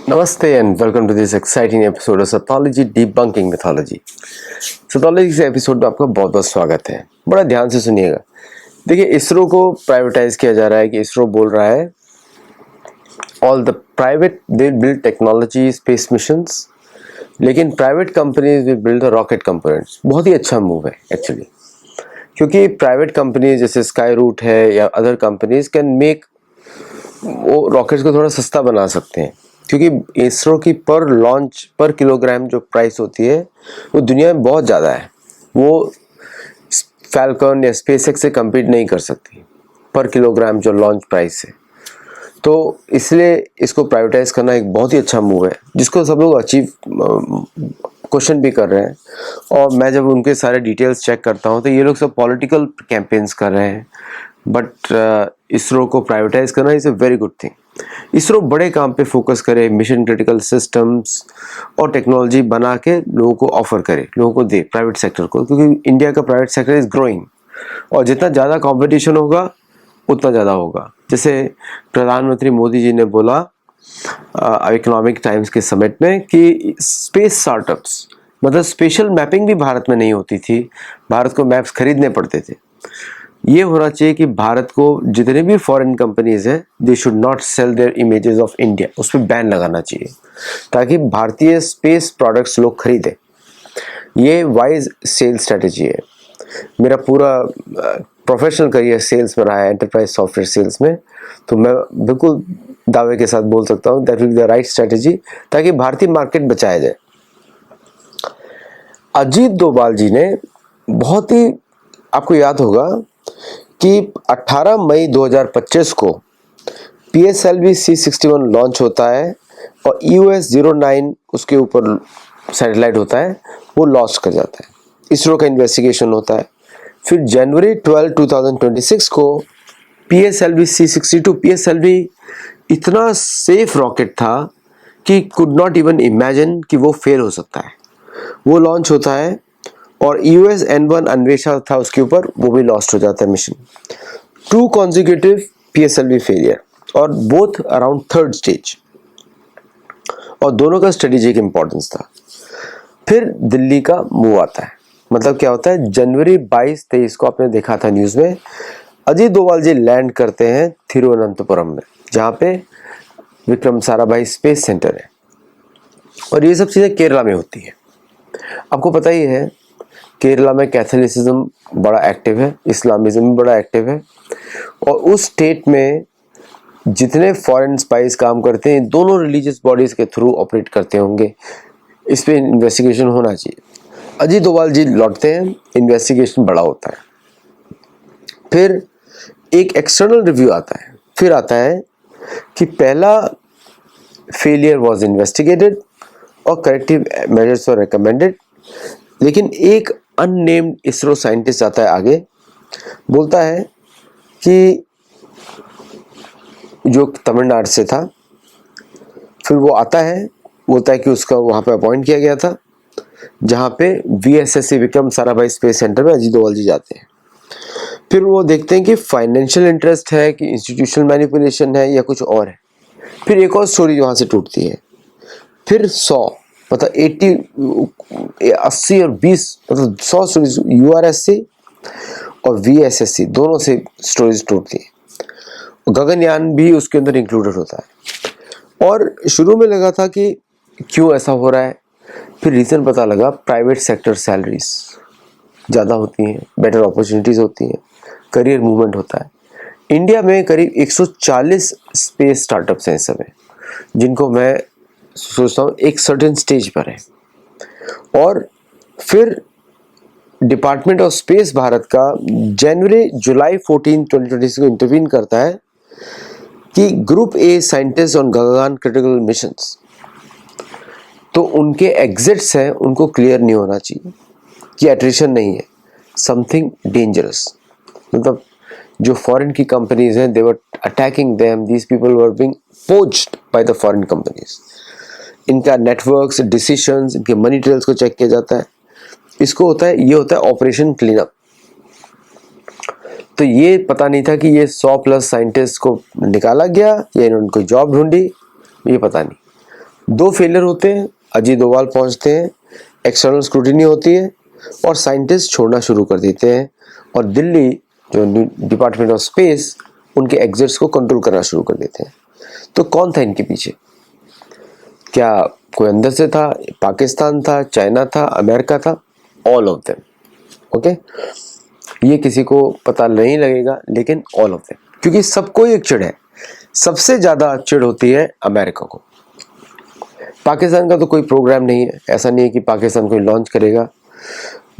Namaste and welcome to this exciting episode of Sathology Debunking Mythology। Sathology से episode में आपका बहुत बहुत स्वागत है। बड़ा ध्यान से सुनिएगा। देखिए, इसरो को प्राइवेटाइज किया जा रहा है कि इसरो बोल रहा है all the private they build technology space missions, लेकिन private companies will build the rocket components. बहुत ही अच्छा मूव है एक्चुअली, क्योंकि प्राइवेट कंपनीज जैसे स्काई रूट है या अदर कंपनीज कैन मेक वो रॉकेट्स को थोड़ा सस्ता बना सकते हैं, क्योंकि इसरो की पर लॉन्च पर किलोग्राम जो प्राइस होती है वो दुनिया में बहुत ज़्यादा है। वो फैल्कन या स्पेसएक्स से कम्पीट नहीं कर सकती पर किलोग्राम जो लॉन्च प्राइस है। तो इसलिए इसको प्राइवेटाइज करना एक बहुत ही अच्छा मूव है, जिसको सब लोग अचीव क्वेश्चन भी कर रहे हैं। और मैं जब उनके सारे डिटेल्स चेक करता हूँ तो ये लोग सब पॉलिटिकल कैंपेन्स कर रहे हैं, बट इसरो को प्राइवेटाइज करना is a very good thing. ISRO बड़े काम पे फोकस करे, मिशन क्रिटिकल सिस्टम्स और टेक्नोलॉजी बना के लोगों को ऑफर करे, लोगों को दे, प्राइवेट सेक्टर को, क्योंकि इंडिया का प्राइवेट सेक्टर इज़ ग्रोइंग और जितना ज़्यादा कंपटीशन होगा उतना ज़्यादा होगा। जैसे प्रधानमंत्री मोदी जी ने बोला इकोनॉमिक टाइम्स के समिट में कि स्पेस स्टार्टअप्स, मतलब स्पेशल मैपिंग भी भारत में नहीं होती थी, भारत को मैप्स खरीदने पड़ते थे। ये होना चाहिए कि भारत को जितने भी फॉरेन कंपनीज हैं they should not sell their images of India, उस पर बैन लगाना चाहिए ताकि भारतीय स्पेस प्रोडक्ट्स लोग खरीदें। ये वाइज सेल स्ट्रेटजी है। मेरा पूरा प्रोफेशनल करियर सेल्स में रहा है, एंटरप्राइज सॉफ्टवेयर सेल्स में, तो मैं बिल्कुल दावे के साथ बोल सकता हूँ that will be the right strategy ताकि भारतीय मार्केट बचाया जाए। अजीत डोभाल जी ने बहुत ही, आपको याद होगा कि 18 मई 2025 को PSLV C61 लॉन्च होता है और EOS-09 उसके ऊपर सैटेलाइट होता है, वो लॉन्च कर जाता है। इसरो का इन्वेस्टिगेशन होता है। फिर जनवरी 12, 2026 को PSLV C62, PSLV इतना सेफ रॉकेट था कि कुड नॉट इवन इमेजिन कि वो फेल हो सकता है, वो लॉन्च होता है। और EOS-N1 अन्वेषा था उसके ऊपर, वो भी लॉस्ट हो जाता है मिशन। 2 consecutive PSLV फेलियर और बोथ अराउंड थर्ड स्टेज, और दोनों का स्ट्रेटेजिक इंपॉर्टेंस था। फिर दिल्ली का मूव आता है, मतलब क्या होता है, जनवरी 22-23 को आपने देखा था न्यूज़ में, अजीत डोभाल जी लैंड करते हैं थिरुवनंतपुरम में, जहाँ पे विक्रम साराभाई स्पेस सेंटर है। और ये सब चीज़ें केरला में होती है। आपको पता ही है केरला में कैथोलिसिज्म बड़ा एक्टिव है, इस्लामिज्म भी बड़ा एक्टिव है, और उस स्टेट में जितने फॉरेन स्पाइस काम करते हैं दोनों रिलीजियस बॉडीज़ के थ्रू ऑपरेट करते होंगे। इस पर इन्वेस्टिगेशन होना चाहिए। अजीत डोभाल जी लौटते हैं, इन्वेस्टिगेशन बड़ा होता है। फिर एक एक्सटर्नल रिव्यू आता है, फिर आता है कि पहला फेलियर वॉज इन्वेस्टिगेटेड और करेक्टिव मेजर्स वर रिकमेंडेड, लेकिन एक अननेम्ड इसरो साइंटिस्ट आता है आगे, बोलता है कि जो तमिलनाडु से था, फिर वो आता है, बोलता है कि उसका वहाँ पे अपॉइंट किया गया था, जहाँ पे VSSC Vikram Sarabhai space centre में अजीत डोभाल जी जाते हैं। फिर वो देखते हैं कि फाइनेंशियल इंटरेस्ट है कि इंस्टीट्यूशनल मैनिपुलेशन है या कुछ और है। फिर एक और स्टोरी वहाँ से टूटती है। फिर 100, मतलब 80 और 20, मतलब 100 स्टोरीज URSC और VSSC दोनों से स्टोरीज टूटती हैं। गगनयान भी उसके अंदर इंक्लूडेड होता है। और शुरू में लगा था कि क्यों ऐसा हो रहा है, फिर रीज़न पता लगा, प्राइवेट सेक्टर सैलरीज ज़्यादा होती हैं, बेटर अपॉर्चुनिटीज़ होती हैं, करियर मूवमेंट होता है। इंडिया में करीब 140 स्पेस स्टार्टअप्स हैं इस समय, जिनको मैं सोचता हूँ एक सर्टेन स्टेज पर है। और फिर डिपार्टमेंट ऑफ स्पेस भारत का जुलाई 14, 2026 को इंटरवीन करता है कि group A scientist on Gaganyaan critical missions, तो उनके एग्जिट्स हैं, उनको क्लियर नहीं होना चाहिए कि एट्रिशन नहीं है, समथिंग डेंजरस। मतलब जो फॉरेन की कंपनीज हैं they were attacking them, these people were being poached by the foreign companies. इनका नेटवर्क्स, डिसीजंस, इनके मनी ट्रेल्स को चेक किया जाता है। इसको होता है, ये होता है ऑपरेशन क्लीनअप। तो ये पता नहीं था कि ये 100+ साइंटिस्ट को निकाला गया या इन्होंने कोई जॉब ढूंढी, ये पता नहीं। दो फेलियर होते हैं, अजीत डोभाल पहुंचते हैं, एक्सटर्नल स्क्रूटिनी होती है और साइंटिस्ट छोड़ना शुरू कर देते हैं और दिल्ली जो डिपार्टमेंट ऑफ स्पेस उनके एग्जिट्स को कंट्रोल करना शुरू कर देते हैं। तो कौन था इनके पीछे? क्या कोई अंदर से था? पाकिस्तान था, चाइना था, अमेरिका था? All of them. ओके, ये किसी को पता नहीं लगेगा, लेकिन ऑल ऑफ देम, क्योंकि सबको एक चिढ़ है। सबसे ज्यादा चिढ़ होती है अमेरिका को। पाकिस्तान का तो कोई प्रोग्राम नहीं है, ऐसा नहीं है कि पाकिस्तान कोई लॉन्च करेगा,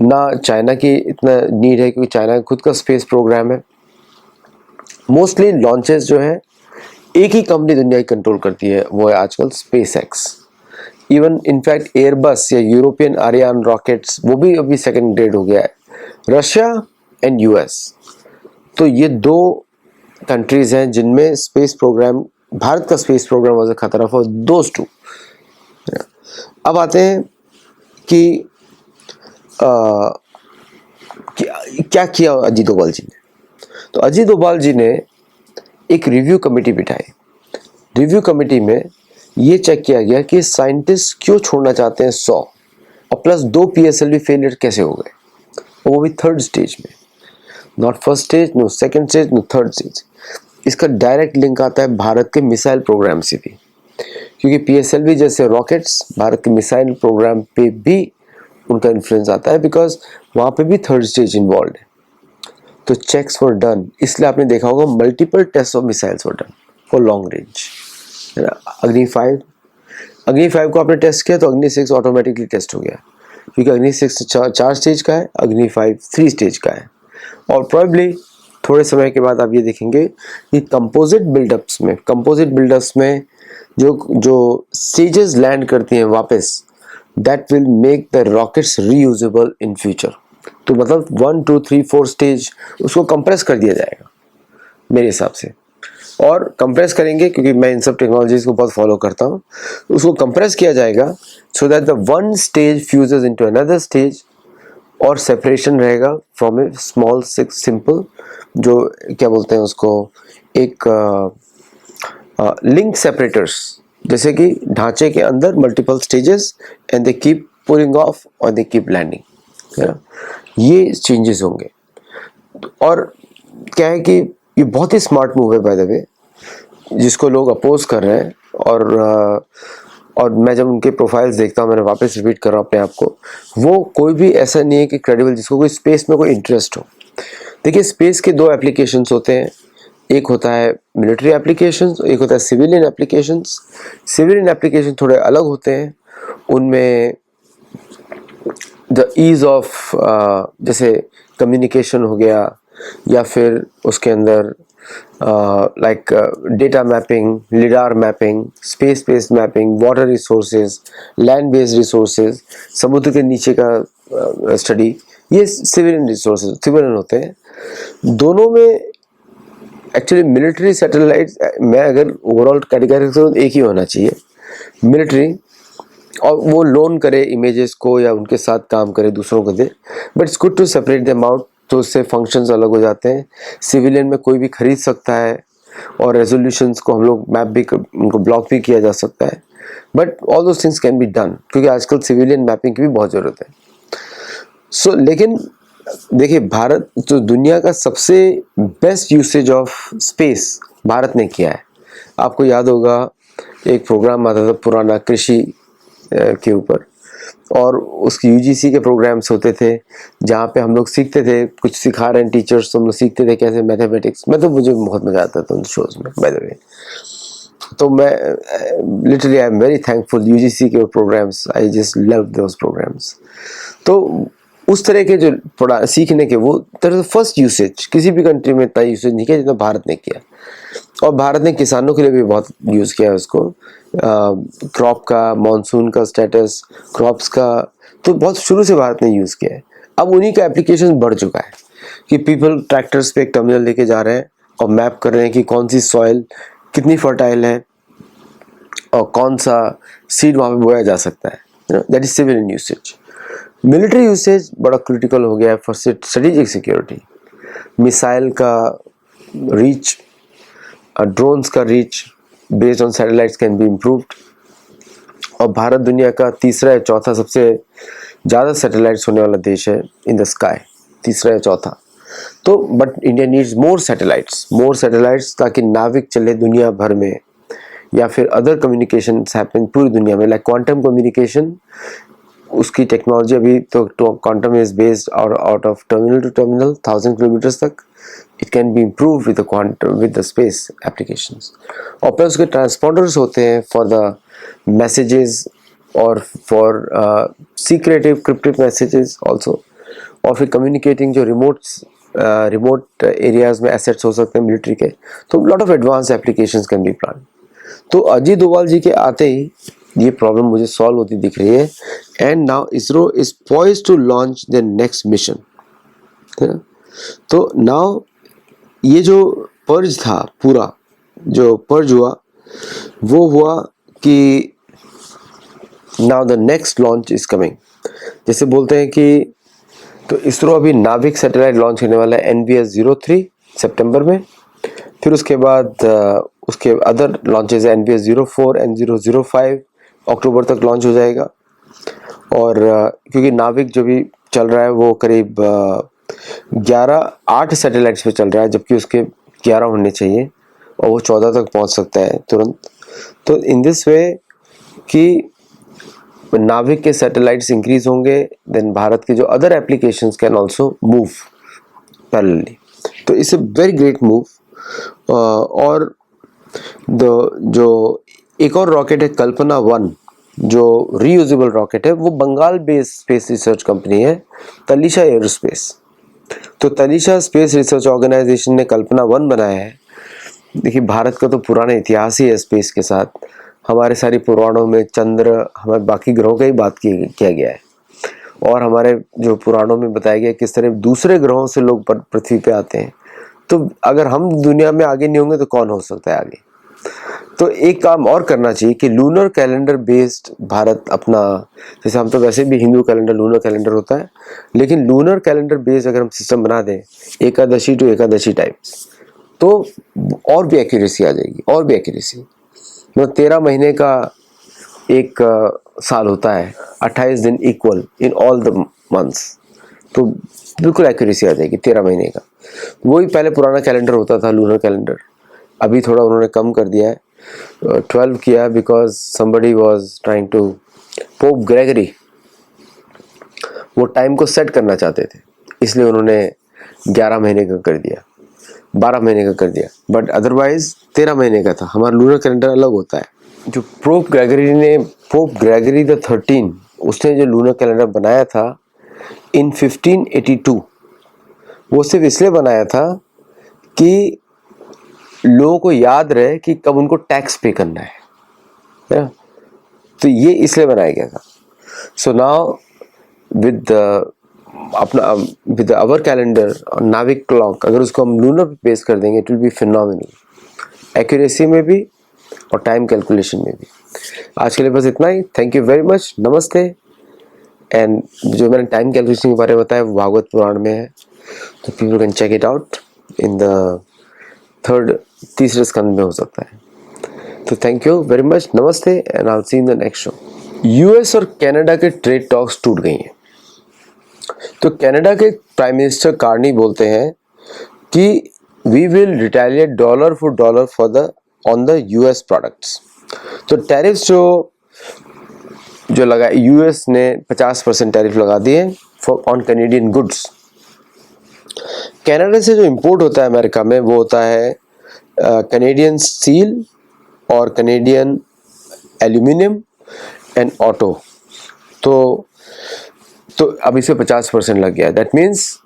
ना चाइना की इतना नीड है क्योंकि चाइना का खुद का स्पेस प्रोग्राम है। मोस्टली लॉन्चेस जो है एक ही कंपनी दुनिया की कंट्रोल करती है, वो है आजकल space x. Even in fact Airbus या यूरोपियन आरियान रॉकेट्स वो भी अभी सेकंड ग्रेड हो गया है, रशिया एंड यूएस। तो ये दो कंट्रीज हैं जिनमें स्पेस प्रोग्राम, भारत का स्पेस प्रोग्राम वाज अ खतरा फॉर दोज टू। अब आते हैं कि क्या किया अजीत डोभाल जी ने। तो अजीत डोभाल जी ने एक रिव्यू कमेटी बिठाई। रिव्यू कमेटी में ये चेक किया गया कि साइंटिस्ट क्यों छोड़ना चाहते हैं 100 और प्लस 2 पीएसएलवी फेलियर कैसे हो गए, वो भी थर्ड स्टेज में। Not first stage, no second stage, no third stage. इसका डायरेक्ट लिंक आता है भारत के मिसाइल प्रोग्राम से भी, क्योंकि पीएसएलवी जैसे रॉकेट्स भारत के मिसाइल प्रोग्राम पे भी उनका इन्फ्लुएंस आता है, बिकॉज वहाँ पे भी थर्ड स्टेज इन्वॉल्व है। तो चेक्स वर डन, इसलिए आपने देखा होगा multiple test of missiles were done for long range, है ना। अग्नि 5 को आपने टेस्ट किया तो अग्नि 6 ऑटोमेटिकली टेस्ट हो गया, क्योंकि अग्नि 6 4 स्टेज का है, अग्नि 5 3 स्टेज का है। और प्रोबेबली थोड़े समय के बाद आप ये देखेंगे कि कंपोजिट बिल्डअप्स में जो स्टेजेस लैंड करती हैं वापस, that will make the rockets reusable in future. तो मतलब 1 2 3 4 स्टेज उसको कंप्रेस कर दिया जाएगा मेरे हिसाब से। और कंप्रेस करेंगे क्योंकि मैं इन सब टेक्नोलॉजीज को बहुत फॉलो करता हूँ, उसको कंप्रेस किया जाएगा so that the one stage fuses into another stage और सेपरेशन रहेगा फ्रॉम ए स्मॉल सिंपल, जो क्या बोलते हैं उसको, एक लिंक सेपरेटर्स, जैसे कि ढांचे के अंदर multiple stages and they keep pulling of और दे कीप लैंडिंग, है ना। ये चेंजेस होंगे। और क्या है कि ये बहुत ही स्मार्ट मूव है बाय द वे, जिसको लोग अपोज कर रहे हैं। और मैं जब उनके प्रोफाइल्स देखता हूँ, मैंने वापस रिपीट कर रहा हूँ अपने आप को, वो कोई भी ऐसा नहीं है कि क्रेडिबल जिसको कोई स्पेस में कोई इंटरेस्ट हो। देखिए, स्पेस के दो एप्लीकेशंस होते हैं, एक होता है मिलिट्री एप्लीकेशंस, एक होता है सिविलियन एप्लीकेशंस। सिविलियन एप्लीकेशन थोड़े अलग होते हैं, उनमें द ईज ऑफ जैसे कम्युनिकेशन हो गया, या फिर उसके अंदर like data mapping, lidar mapping, space based mapping, water resources, land based resources, समुद्र के नीचे का स्टडी, ये सिविलियन होते हैं। दोनों में एक्चुअली मिलिट्री सैटेलाइट में अगर ओवरऑल कैटेगरी तो एक ही होना चाहिए, मिलिट्री, और वो लोन करे इमेजेस को या उनके साथ काम करे, दूसरों को दे, but it's good to separate them out, तो उससे फंक्शंस अलग हो जाते हैं। सिविलियन में कोई भी खरीद सकता है और रेजोल्यूशंस को हम लोग मैप भी, उनको ब्लॉक भी किया जा सकता है, but all those things can be done, क्योंकि आजकल सिविलियन मैपिंग की भी बहुत ज़रूरत है। लेकिन देखिए, भारत जो दुनिया का सबसे best usage of space Bharat ने किया है। आपको याद होगा एक प्रोग्राम आता था पुराना कृषि के ऊपर, और उसकी यूजीसी के प्रोग्राम्स होते थे जहाँ पे हम लोग सीखते थे, कुछ सिखा रहे हैं टीचर्स, तो हम लोग सीखते थे कैसे मैथमेटिक्स। मुझे बहुत मजा आता था उन शोज में बाय द वे। तो मैं literally I am very thankful UGC के programmes, I just love those programmes. तो उस तरह के जो पढ़ा सीखने के, वो तरह फर्स्ट यूसेज किसी भी कंट्री में इतना यूसेज नहीं किया जितना भारत ने किया। और भारत ने किसानों के लिए भी बहुत यूज़ किया है उसको, क्रॉप का, मानसून का स्टेटस, क्रॉप्स का, तो बहुत शुरू से भारत ने यूज़ किया है। अब उन्हीं का एप्लीकेशन बढ़ चुका है कि पीपल ट्रैक्टर्स पे एक टर्मिनल लेके जा रहे हैं और मैप कर रहे हैं कि कौन सी सॉइल कितनी फर्टाइल है और कौन सा सीड वहाँ पे बोया जा सकता है। That is civilian usage. Military usage बड़ा क्रिटिकल हो गया है फॉर स्ट्रेटेजिक सिक्योरिटी। मिसाइल का रीच, drones का reach based on satellites can be improved, और भारत दुनिया का तीसरा या चौथा सबसे ज़्यादा सैटेलाइट्स होने वाला देश है इन द स्काई, तीसरा या चौथा। तो but India needs more satellites ताकि नाविक चले दुनिया भर में, या फिर अदर कम्युनिकेशन हैपन पूरी दुनिया में, लाइक क्वांटम कम्युनिकेशन। उसकी टेक्नोलॉजी अभी तो quantum is based out of terminal to terminal 1000 kilometres तक। It can be improve with the quantum with the space applications. और प्लस उसके ट्रांसपॉन्डर्स होते हैं फॉर द मैसेजेस और for secretive cryptive messages also. और फिर कम्युनिकेटिंग जो remote areas में एसेट्स हो सकते हैं मिलिट्री के, तो lot of advance applications can be plan. तो अजीत डोभाल जी के आते ही ये प्रॉब्लम मुझे सॉल्व होती दिख रही है। And now ISRO is poised to launch the next mission. तो नाउ ये जो पर्ज था, पूरा जो पर्ज हुआ वो हुआ कि now the next launch is coming. जैसे बोलते हैं कि तो इसरो अभी नाविक सैटेलाइट लॉन्च करने वाला है NVS-03 सितंबर में। फिर उसके बाद उसके अदर लॉन्चेस है NVS-04 N005 अक्टूबर तक लॉन्च हो जाएगा। और क्योंकि नाविक जो भी चल रहा है वो करीब 8 सैटेलाइट्स पे चल रहा है, जबकि उसके 11 होने चाहिए और वो 14 तक पहुंच सकता है तुरंत। तो इन दिस वे कि नाविक के सैटेलाइट्स इंक्रीज होंगे, देन भारत के जो other applications can also move parallelly. तो it's a very great move. और जो एक और रॉकेट है कल्पना 1, जो रीयूजेबल रॉकेट है, वो Bengal based space research company है तलीशा एरोस्पेस। तो तलीशा स्पेस रिसर्च ऑर्गेनाइजेशन ने कल्पना 1 बनाया है। देखिए भारत का तो पुराना इतिहास ही है स्पेस के साथ। हमारे सारे पुराणों में चंद्र, हमारे बाकी ग्रहों का ही बात किया गया है। और हमारे जो पुराणों में बताया गया किस तरह दूसरे ग्रहों से लोग पृथ्वी पे आते हैं। तो अगर हम दुनिया में आगे नहीं होंगे तो कौन हो सकता है आगे। तो एक काम और करना चाहिए कि लूनर कैलेंडर बेस्ड भारत अपना, जैसे हम तो वैसे भी हिंदू कैलेंडर लूनर कैलेंडर होता है, लेकिन लूनर कैलेंडर बेस्ड अगर हम सिस्टम बना दें एकादशी टू एकादशी टाइप्स, तो और भी एक्यूरेसी आ जाएगी, और भी एक्यूरेसी। 13 महीने का एक साल होता है, 28 दिन equal in all the months, तो बिल्कुल एक्यूरेसी आ जाएगी 13 महीने का। वही पहले पुराना कैलेंडर होता था लूनर कैलेंडर, अभी थोड़ा उन्होंने कम कर दिया है, 12 किया because somebody was trying to, Pope Gregory वो टाइम को सेट करना चाहते थे, इसलिए उन्होंने 11 महीने का कर दिया, 12 महीने का कर दिया, बट अदरवाइज 13 महीने का था। हमारा लूनर कैलेंडर अलग होता है। जो पोप ग्रेगरी द 13, उसने जो लूनर कैलेंडर बनाया था इन 1582, वो सिर्फ इसलिए बनाया था कि लोगों को याद रहे कि कब उनको टैक्स पे करना है। तो ये इसलिए बनाया गया था। So now with our calendar और नाविक क्लॉक, अगर उसको हम लूनर पे बेस कर देंगे, it will be phenomenal accuracy में भी और टाइम कैलकुलेशन में भी। आज के लिए बस इतना ही। थैंक यू वेरी मच, नमस्ते। एंड जो मैंने टाइम कैलकुलेशन के बारे में बताया वो भागवत पुराण में है, तो people can check it out in the तीसरे स्कंद में हो सकता है। तो थैंक यू वेरी मच, नमस्ते and I will see in the next show. US और कनाडा के ट्रेड टॉक्स टूट गई हैं। तो कनाडा के प्राइम मिनिस्टर कार्नी बोलते हैं कि we will retaliate dollar for dollar on the US products. तो टैरिफ्स जो लगा, यूएस ने 50% टैरिफ लगा दिए for on Canadian goods. Canada से जो इंपोर्ट होता है अमेरिका में वो होता है कैनेडियन स्टील और कैनेडियन एल्यूमिनियम एंड ऑटो। तो अब इसे 50% लग गया। दैट मीन्स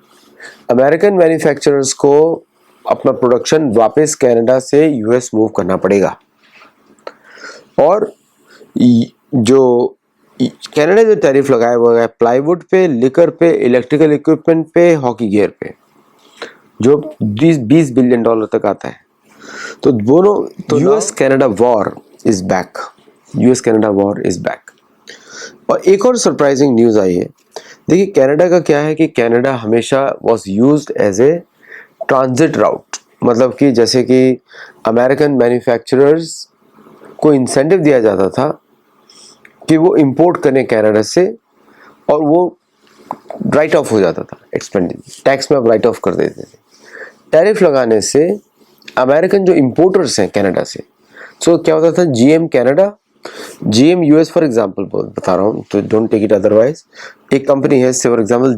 अमेरिकन मैन्युफैक्चरर्स को अपना प्रोडक्शन वापस कनाडा से यूएस मूव करना पड़ेगा। और जो कनाडा जो टैरिफ लगाया हुआ है प्लाईवुड पे, लिकर पे, इलेक्ट्रिकल इक्विपमेंट पे, हॉकी गियर पे, जो 20 बिलियन डॉलर तक आता है। तो दोनों, तो US Canada war is back, US Canada war is back. और एक और सरप्राइजिंग न्यूज़ आई है। देखिए कनाडा का क्या है कि कनाडा हमेशा was used as a transit route, मतलब कि जैसे कि अमेरिकन मैन्युफैक्चरर्स को इंसेंटिव दिया जाता था कि वो इंपोर्ट करें कनाडा से, और वो राइट ऑफ हो जाता था एक्सपेंडिचर, टैक्स में आप राइट ऑफ कर देते थे। टैरिफ लगाने से अमेरिकन जो इंपोर्टर्स हैं कनाडा से, सो क्या होता था, GM Canada, GM US for example बता रहा हूँ, तो डोंट टेक इट अदरवाइज। एक कंपनी है for example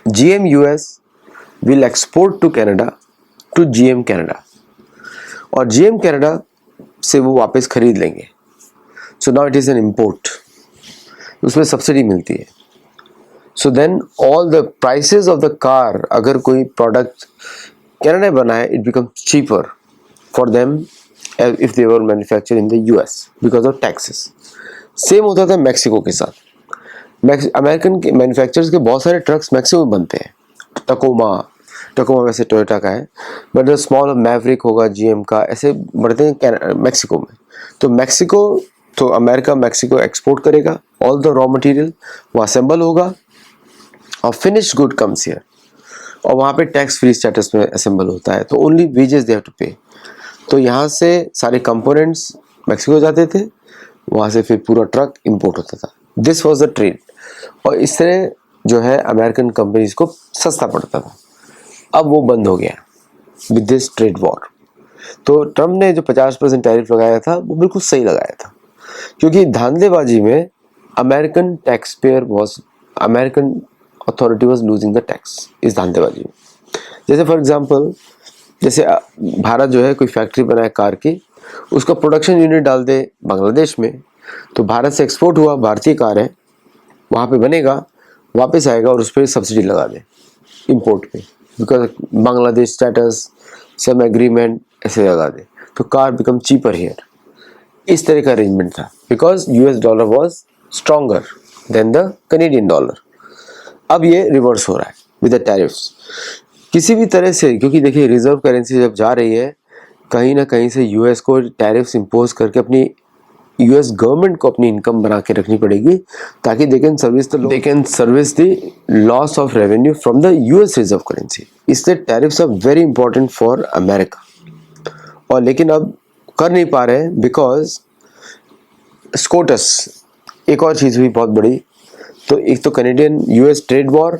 GM US will export to Canada to GM Canada, और जीएम कनाडा से वो वापस खरीद लेंगे। So now it is an import, उसमें सब्सिडी मिलती है। So then all the prices of the car, अगर कोई प्रोडक्ट कनाडा बना है, it becomes cheaper for them if they were manufacture in the US because of taxes. Same होता था Mexico के साथ। अमेरिकन के मैन्युफैक्चरर्स के बहुत सारे ट्रक्स मैक्सिको में बनते हैं। टकोमा वैसे टोयोटा का है, बट स्मॉल मैवरिक होगा जीएम का, ऐसे बढ़ते हैं मैक्सिको में। तो अमेरिका मैक्सिको एक्सपोर्ट करेगा ऑल द रॉ मटेरियल, वो असेंबल होगा और फिनिश गुड कम्स हियर, और वहाँ पे टैक्स फ्री स्टेटस में असेंबल होता है, तो only wages they have to pay. तो यहाँ से सारे कंपोनेंट्स मैक्सिको जाते थे, वहाँ से फिर पूरा ट्रक इंपोर्ट होता था। दिस वाज द ट्रेड, और इससे जो है अमेरिकन कंपनीज को सस्ता पड़ता था। अब वो बंद हो गया विद दिस ट्रेड वॉर। तो ट्रम्प ने जो 50% टैरिफ लगाया था वो बिल्कुल सही लगाया था, क्योंकि धांधलेबाजी में American authority was losing the tax इस धांधलेबाजी में। जैसे फॉर एग्जांपल, जैसे भारत जो है कोई फैक्ट्री बनाए कार की, उसका प्रोडक्शन यूनिट डाल दे बांग्लादेश में, तो भारत से एक्सपोर्ट हुआ भारतीय कार है, वहाँ पे बनेगा, वापस आएगा और उस पर सब्सिडी लगा दे इंपोर्ट पे, because Bangladesh status some agreement ऐसे लगा दे, तो कार बिकम चीपर हियर। इस तरह का अरेंजमेंट था, because US dollar was stronger than the Canadian dollar. अब ये रिवर्स हो रहा है विद द टैरिफ्स किसी भी तरह से, क्योंकि देखिए रिजर्व करेंसी जब जा रही है, कहीं ना कहीं से यूएस को टैरिफ्स इंपोज करके अपनी यूएस गवर्नमेंट को अपनी इनकम बना के रखनी पड़ेगी, ताकि they can service the loss of revenue from the US reserve currency. इसलिए tariffs are very important for America, और लेकिन अब कर नहीं पा रहे हैं बिकॉज स्कोटस, एक और चीज़ हुई बहुत बड़ी। तो एक तो कनेडियन यूएस ट्रेड वॉर,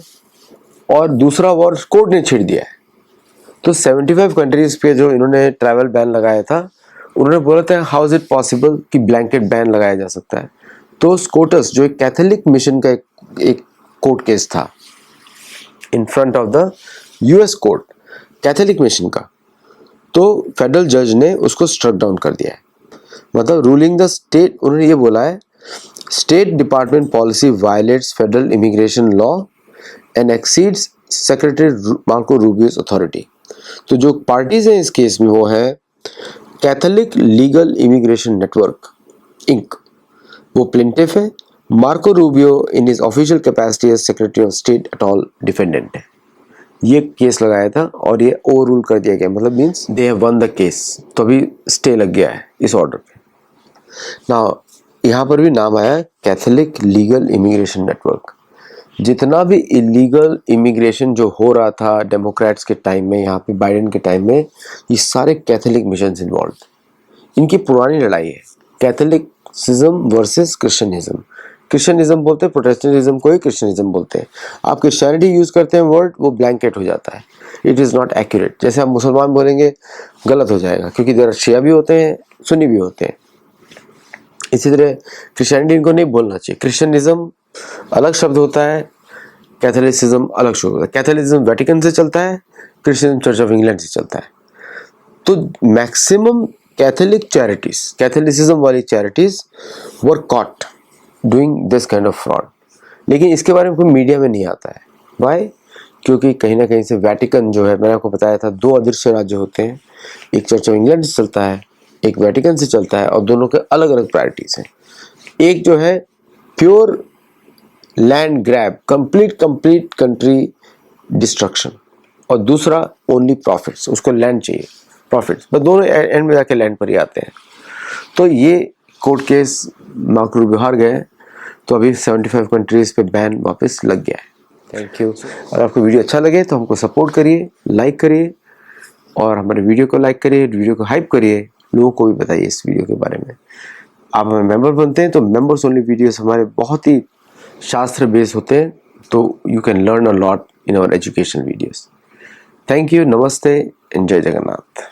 और दूसरा वॉर कोर्ट ने छेड़ दिया है। तो 75 कंट्रीज पे जो इन्होंने ट्रैवल बैन लगाया था, उन्होंने बोला था हाउ इज इट पॉसिबल कि ब्लैंकेट बैन लगाया जा सकता है। तो स्कोटस जो एक कैथोलिक मिशन का एक कोर्ट केस था in front of the US court, Catholic mission का, तो फेडरल जज ने उसको स्ट्रक डाउन कर दिया है। मतलब रूलिंग द स्टेट, उन्होंने ये बोला है state department policy violates federal immigration law and exceeds secretary Marco Rubio's authority. तो जो पार्टीज हैं इस केस में वो है Catholic legal immigration network Inc, वो प्लेंटिफ है, Marco Rubio in his official capacity as secretary of state et al defendant है। ये केस लगाया था और ये ओवर रूल कर दिया गया, मतलब means they have one the case, तो अभी स्टे लग गया है इस ऑर्डर पे। ना यहाँ पर भी नाम आया कैथोलिक लीगल इमिग्रेशन नेटवर्क। जितना भी इलीगल इमिग्रेशन जो हो रहा था डेमोक्रेट्स के टाइम में, यहाँ पे बाइडेन के टाइम में, ये सारे कैथोलिक मिशन इन्वॉल्व। इनकी पुरानी लड़ाई है कैथोलिसिज्म वर्सेस क्रिश्चियनिज्म। क्रिश्चियनिज्म बोलते हैं, प्रोटेस्टेंटिज्म को ही क्रिश्चियनिज्म बोलते हैं। आप क्रिश्चियनिटी यूज करते हैं वर्ड, वो ब्लैंकेट हो जाता है, इट इज़ नॉट एक्यूरेट। जैसे आप मुसलमान बोलेंगे गलत हो जाएगा, क्योंकि देर शिया भी होते हैं, सुन्नी भी होते हैं। इसी तरह क्रिश्चियनिटी इनको नहीं बोलना चाहिए। क्रिश्चियनिज्म अलग शब्द होता है, कैथोलिसिज्म अलग शब्द होता है। कैथोलिसिज्म वेटिकन से चलता है, क्रिश्चियन चर्च ऑफ इंग्लैंड से चलता है। तो मैक्सिमम कैथोलिक चैरिटीज, कैथोलिसिज्म वाली charities were caught doing this kind of fraud, लेकिन इसके बारे में कोई मीडिया में नहीं आता है। वाई? क्योंकि कहीं ना कहीं से वेटिकन जो है, मैंने आपको बताया था 2 अदृश्य राज्य होते हैं, एक चर्च ऑफ इंग्लैंड से चलता है, एक वेटिकन से चलता है, और दोनों के अलग अलग प्रायोरिटीज हैं। एक जो है pure land grab, complete country destruction, और दूसरा ओनली प्रॉफिट्स, उसको लैंड चाहिए, प्रॉफिट्स, बस दोनों एंड में जाके लैंड पर ही आते हैं। तो ये कोर्ट केस मार्को रूबियो हार गए, तो अभी 75 कंट्रीज पे बैन वापस लग गया है। Thank you. और आपको वीडियो अच्छा लगे तो हमको सपोर्ट करिए, लाइक करिए, और हमारे वीडियो को लाइक करिए, वीडियो को हाइप करिए, लोगों को भी बताइए इस वीडियो के बारे में। आप हमारे मेंबर बनते हैं तो मेंबर्स ओनली वीडियोस हमारे बहुत ही शास्त्र बेस होते हैं, तो you can learn a lot in our education videos. Thank you, नमस्ते, जय जगन्नाथ।